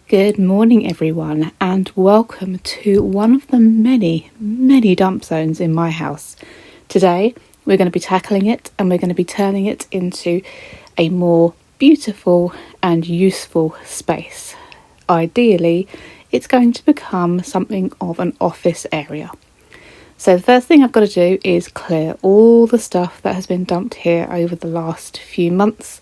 Good morning, everyone, and welcome to one of the many dump zones in my house. Today, we're going to be tackling it and we're going to be turning it into a more beautiful and useful space. Ideally, it's going to become something of an office area. So the first thing I've got to do is clear all the stuff that has been dumped here over the last few months.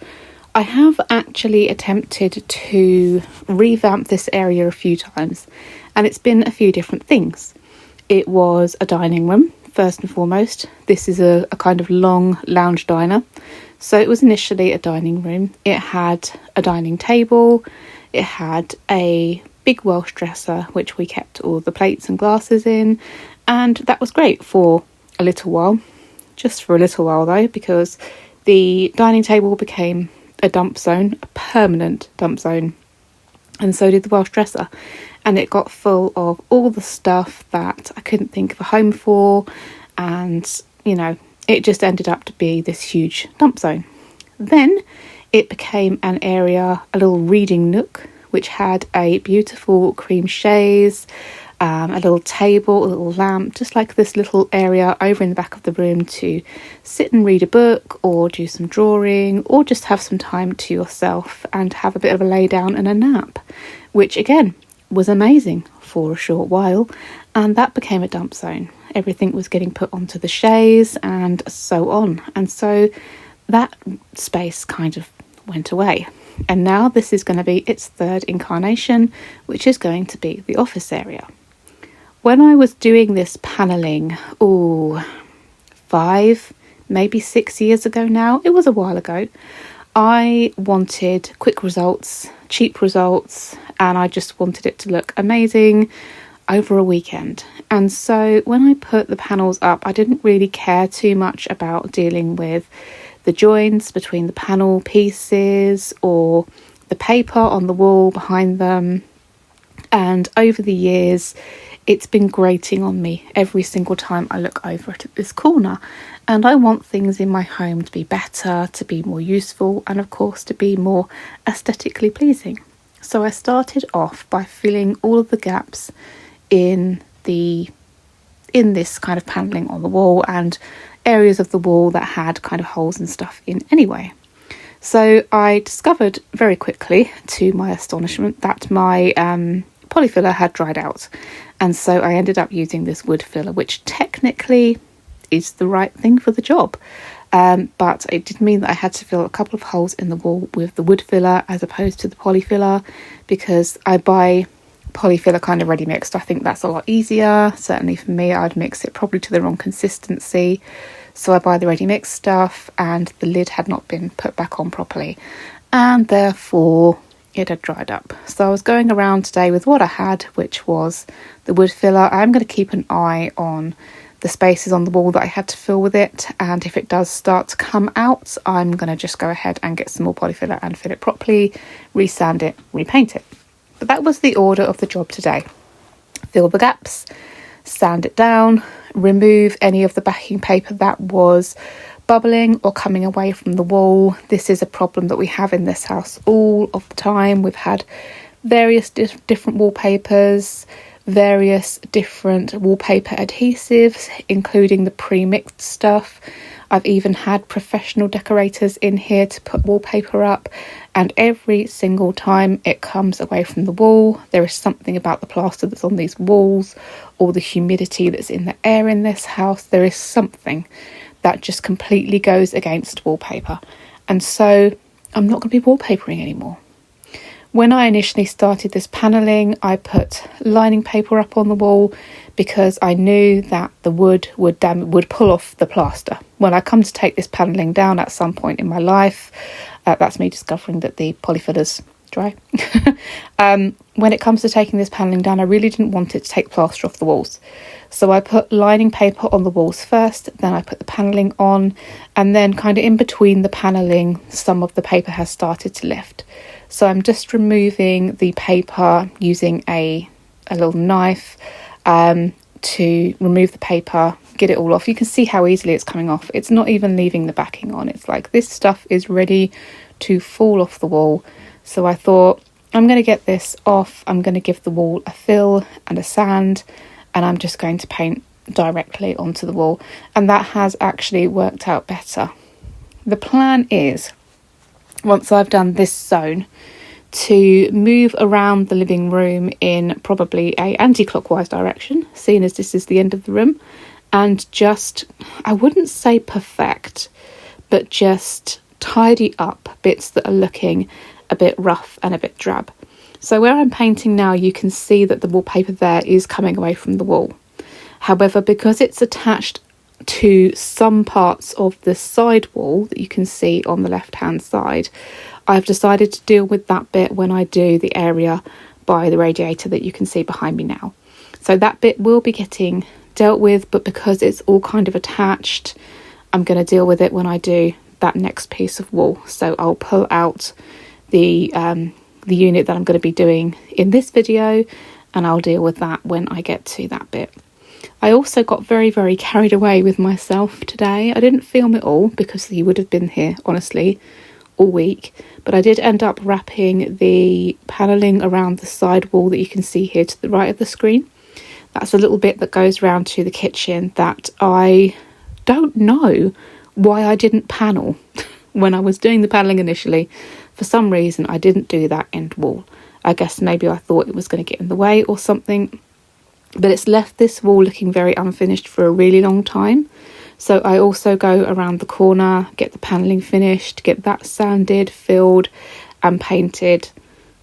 I have actually attempted to revamp this area a few times, and it's been a few different things. It was a dining room, first and foremost. This is a kind of long lounge diner. So it was initially a dining room. It had a dining table. It had a big Welsh dresser, which we kept all the plates and glasses in. And that was great for a little while. Just for a little while, though, because the dining table became a dump zone, a permanent dump zone, and so did the Welsh dresser, and it got full of all the stuff that I couldn't think of a home for, and it just ended up to be this huge dump zone. Then it became an area, a little reading nook, which had a beautiful cream chaise, a little table, a little lamp, just like this little area over in the back of the room to sit and read a book or do some drawing or just have some time to yourself and have a bit of a lay down and a nap, which again was amazing for a short while. And that became a dump zone. Everything was getting put onto the chaise and so on. And so that space kind of went away. And now this is going to be its third incarnation, which is going to be the office area. When I was doing this panelling, 5, maybe 6 years ago now, it was a while ago, I wanted quick results, cheap results, and I just wanted it to look amazing over a weekend. And so when I put the panels up, I didn't really care too much about dealing with the joints between the panel pieces or the paper on the wall behind them. And over the years, it's been grating on me every single time I look over at this corner. And I want things in my home to be better, to be more useful, and of course to be more aesthetically pleasing. So I started off by filling all of the gaps in this kind of panelling on the wall and areas of the wall that had kind of holes and stuff in anyway. So I discovered very quickly, to my astonishment, that my polyfiller had dried out, and so I ended up using this wood filler, which technically is the right thing for the job, but it did mean that I had to fill a couple of holes in the wall with the wood filler as opposed to the polyfiller, because I buy polyfiller kind of ready mixed. I think that's a lot easier. Certainly for me, I'd mix it probably to the wrong consistency, so I buy the ready mixed stuff, and the lid had not been put back on properly, and therefore it had dried up. So I was going around today with what I had, which was the wood filler. I'm going to keep an eye on the spaces on the wall that I had to fill with it, and if it does start to come out, I'm going to just go ahead and get some more polyfiller and fill it properly, resand it, repaint it. But that was the order of the job today. Fill the gaps, sand it down, remove any of the backing paper that was bubbling or coming away from the wall. This is a problem that we have in this house all of the time. We've had various different wallpapers, various different wallpaper adhesives, including the pre-mixed stuff. I've even had professional decorators in here to put wallpaper up, and every single time it comes away from the wall, there is something about the plaster that's on these walls or the humidity that's in the air in this house. There is something that just completely goes against wallpaper, and so I'm not going to be wallpapering anymore. When I initially started this panelling, I put lining paper up on the wall because I knew that the wood would pull off the plaster. When I come to take this panelling down at some point in my life, that's me discovering that the polyfiller's dry. When it comes to taking this panelling down, I really didn't want it to take plaster off the walls. So I put lining paper on the walls first, then I put the panelling on, and then kind of in between the panelling, some of the paper has started to lift. So I'm just removing the paper using a little knife to remove the paper, get it all off. You can see how easily it's coming off. It's not even leaving the backing on. It's like this stuff is ready to fall off the wall. So I thought, I'm going to get this off. I'm going to give the wall a fill and a sand, and I'm just going to paint directly onto the wall, and that has actually worked out better. The plan is, once I've done this zone, to move around the living room in probably a anti-clockwise direction, seeing as this is the end of the room, and just, I wouldn't say perfect, but just tidy up bits that are looking a bit rough and a bit drab. So where I'm painting now, you can see that the wallpaper there is coming away from the wall. However, because it's attached to some parts of the side wall that you can see on the left hand side, I've decided to deal with that bit when I do the area by the radiator that you can see behind me now. So that bit will be getting dealt with, but because it's all kind of attached, I'm going to deal with it when I do that next piece of wall. So I'll pull out the unit that I'm going to be doing in this video, and I'll deal with that when I get to that bit. I also got very, very carried away with myself today. I didn't film it all because you would have been here, honestly, all week, but I did end up wrapping the panelling around the side wall that you can see here to the right of the screen. That's a little bit that goes round to the kitchen that I don't know why I didn't panel when I was doing the panelling initially. For some reason I didn't do that end wall. I guess maybe I thought it was going to get in the way or something, but it's left this wall looking very unfinished for a really long time. So I also go around the corner, get the panelling finished, get that sanded, filled and painted,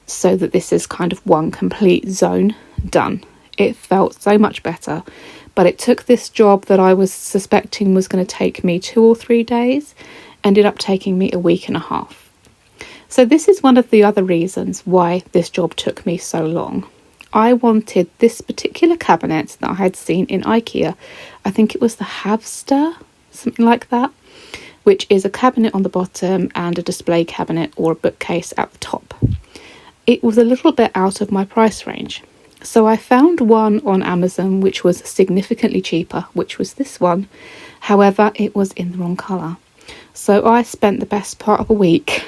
so that this is kind of one complete zone done. It felt so much better, but it took this job that I was suspecting was going to take me 2 or 3 days, ended up taking me a week and a half. So this is one of the other reasons why this job took me so long. I wanted this particular cabinet that I had seen in IKEA. I think it was the Havster, something like that, which is a cabinet on the bottom and a display cabinet or a bookcase at the top. It was a little bit out of my price range. So I found one on Amazon which was significantly cheaper, which was this one. However, it was in the wrong colour. So I spent the best part of a week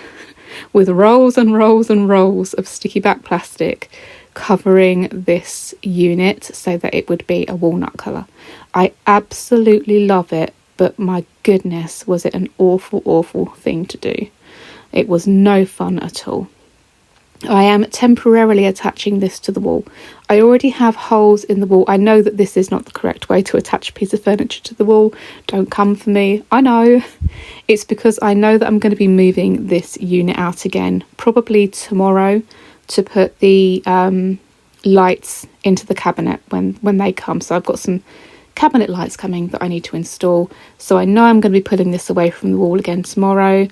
with rolls and rolls and rolls of sticky back plastic covering this unit so that it would be a walnut colour. I absolutely love it, but my goodness, was it an awful, awful thing to do. It was no fun at all. I am temporarily attaching this to the wall. I already have holes in the wall. I know that this is not the correct way to attach a piece of furniture to the wall. Don't come for me. I know. It's because I know that I'm going to be moving this unit out again, probably tomorrow, to put the lights into the cabinet when they come. So I've got some cabinet lights coming that I need to install. So I know I'm going to be pulling this away from the wall again tomorrow.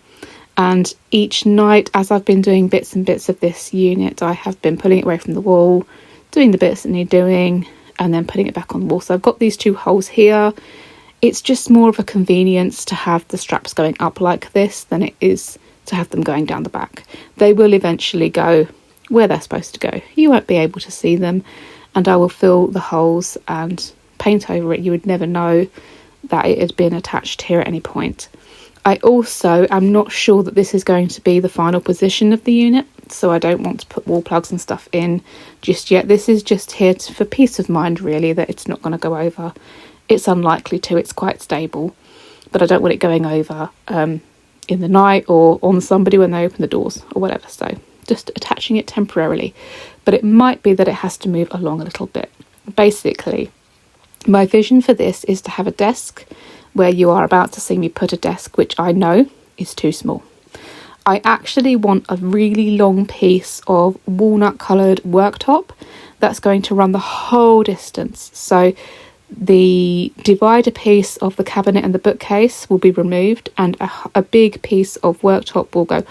And each night, as I've been doing bits and bits of this unit, I have been pulling it away from the wall, doing the bits that need doing, and then putting it back on the wall. So I've got these 2 holes here. It's just more of a convenience to have the straps going up like this than it is to have them going down the back. They will eventually go where they're supposed to go. You won't be able to see them, and I will fill the holes and paint over it. You would never know that it had been attached here at any point. I also am not sure that this is going to be the final position of the unit, so I don't want to put wall plugs and stuff in just yet. This is just here for peace of mind, really, that it's not going to go over. It's unlikely to, it's quite stable, but I don't want it going over in the night or on somebody when they open the doors or whatever, so just attaching it temporarily. But it might be that it has to move along a little bit. Basically, my vision for this is to have a desk where you are about to see me put a desk, which I know is too small. I actually want a really long piece of walnut coloured worktop that's going to run the whole distance. So the divider piece of the cabinet and the bookcase will be removed, and a big piece of worktop will go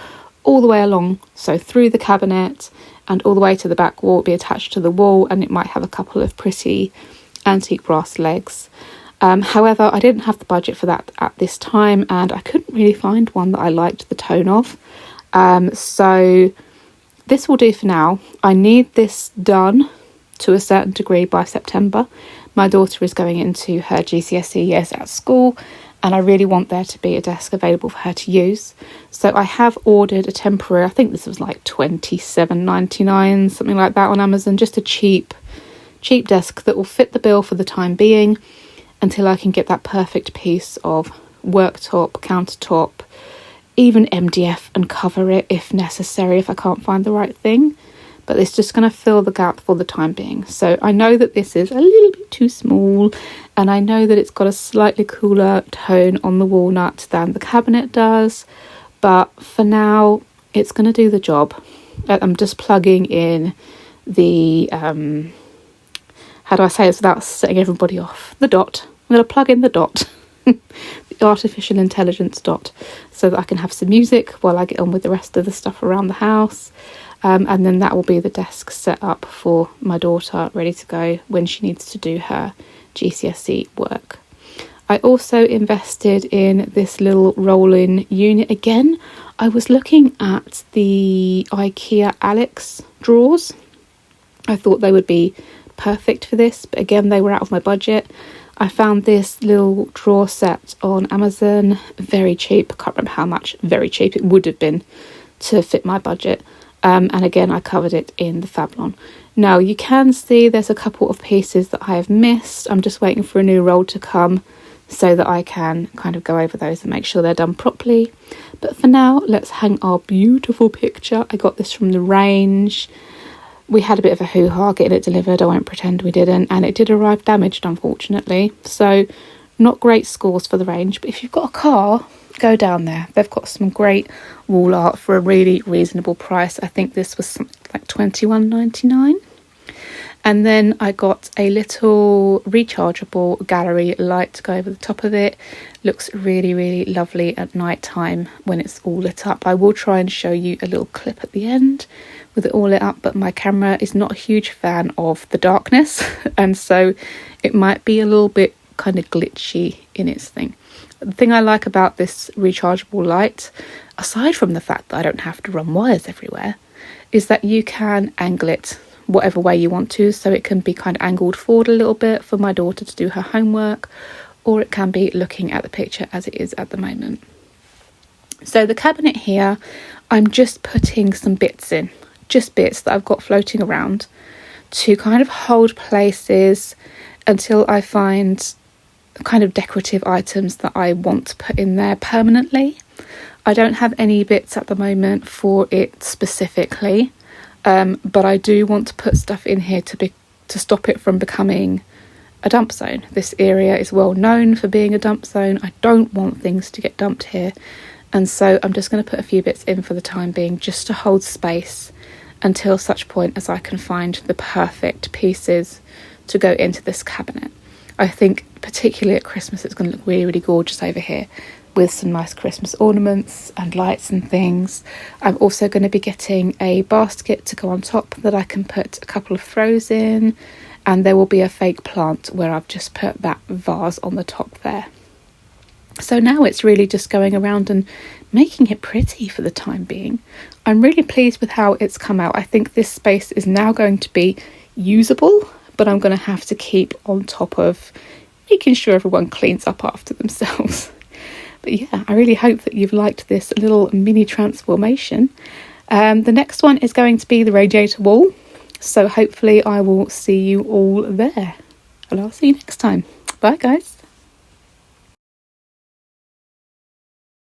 all the way along, so through the cabinet and all the way to the back wall, be attached to the wall, and it might have a couple of pretty antique brass legs. However, I didn't have the budget for that at this time, and I couldn't really find one that I liked the tone of. So this will do for now. I need this done to a certain degree by September. My daughter is going into her GCSE years at school, and I really want there to be a desk available for her to use. So I have ordered a temporary, I think this was like $27.99, something like that on Amazon, just a cheap desk that will fit the bill for the time being until I can get that perfect piece of worktop, countertop, even MDF, and cover it if necessary if I can't find the right thing. But it's just going to fill the gap for the time being. So I know that this is a little bit too small, and I know that it's got a slightly cooler tone on the walnut than the cabinet does, but for now it's going to do the job. I'm just plugging in the how do I say this without setting everybody off? The dot. I'm going to plug in the dot. The artificial intelligence dot, so that I can have some music while I get on with the rest of the stuff around the house. And then that will be the desk set up for my daughter, ready to go when she needs to do her GCSE work. I also invested in this little roll-in unit again. I was looking at the IKEA Alex drawers. I thought they would be perfect for this, but again, they were out of my budget. I found this little drawer set on Amazon, very cheap. I can't remember how much, very cheap it would have been to fit my budget. And again, I covered it in the Fablon. Now, you can see there's a couple of pieces that I have missed. I'm just waiting for a new roll to come so that I can kind of go over those and make sure they're done properly. But for now, let's hang our beautiful picture. I got this from the range. We had a bit of a hoo-ha getting it delivered. I won't pretend we didn't. And it did arrive damaged, unfortunately. So not great scores for the range. But if you've got a car, go down there. They've got some great wall art for a really reasonable price. I think this was something like $21.99. And then I got a little rechargeable gallery light to go over the top of it. Looks really, really lovely at night time when it's all lit up. I will try and show you a little clip at the end with it all lit up, but my camera is not a huge fan of the darkness, and so it might be a little bit kind of glitchy in its thing. The thing I like about this rechargeable light, aside from the fact that I don't have to run wires everywhere, is that you can angle it whatever way you want to. So it can be kind of angled forward a little bit for my daughter to do her homework, or it can be looking at the picture as it is at the moment. So the cabinet here, I'm just putting some bits in, just bits that I've got floating around to kind of hold places until I find kind of decorative items that I want to put in there permanently. I don't have any bits at the moment for it specifically, but I do want to put stuff in here to stop it from becoming a dump zone. This area is well known for being a dump zone. I don't want things to get dumped here, and so I'm just going to put a few bits in for the time being, just to hold space until such point as I can find the perfect pieces to go into this cabinet. I think particularly at Christmas it's going to look really, really gorgeous over here with some nice Christmas ornaments and lights and things. I'm also going to be getting a basket to go on top that I can put a couple of throws in, and there will be a fake plant where I've just put that vase on the top there. So now it's really just going around and making it pretty for the time being. I'm really pleased with how it's come out. I think this space is now going to be usable, but I'm going to have to keep on top of making sure everyone cleans up after themselves. But yeah, I really hope that you've liked this little mini transformation. The next one is going to be the radiator wall. So hopefully I will see you all there. And I'll see you next time. Bye guys.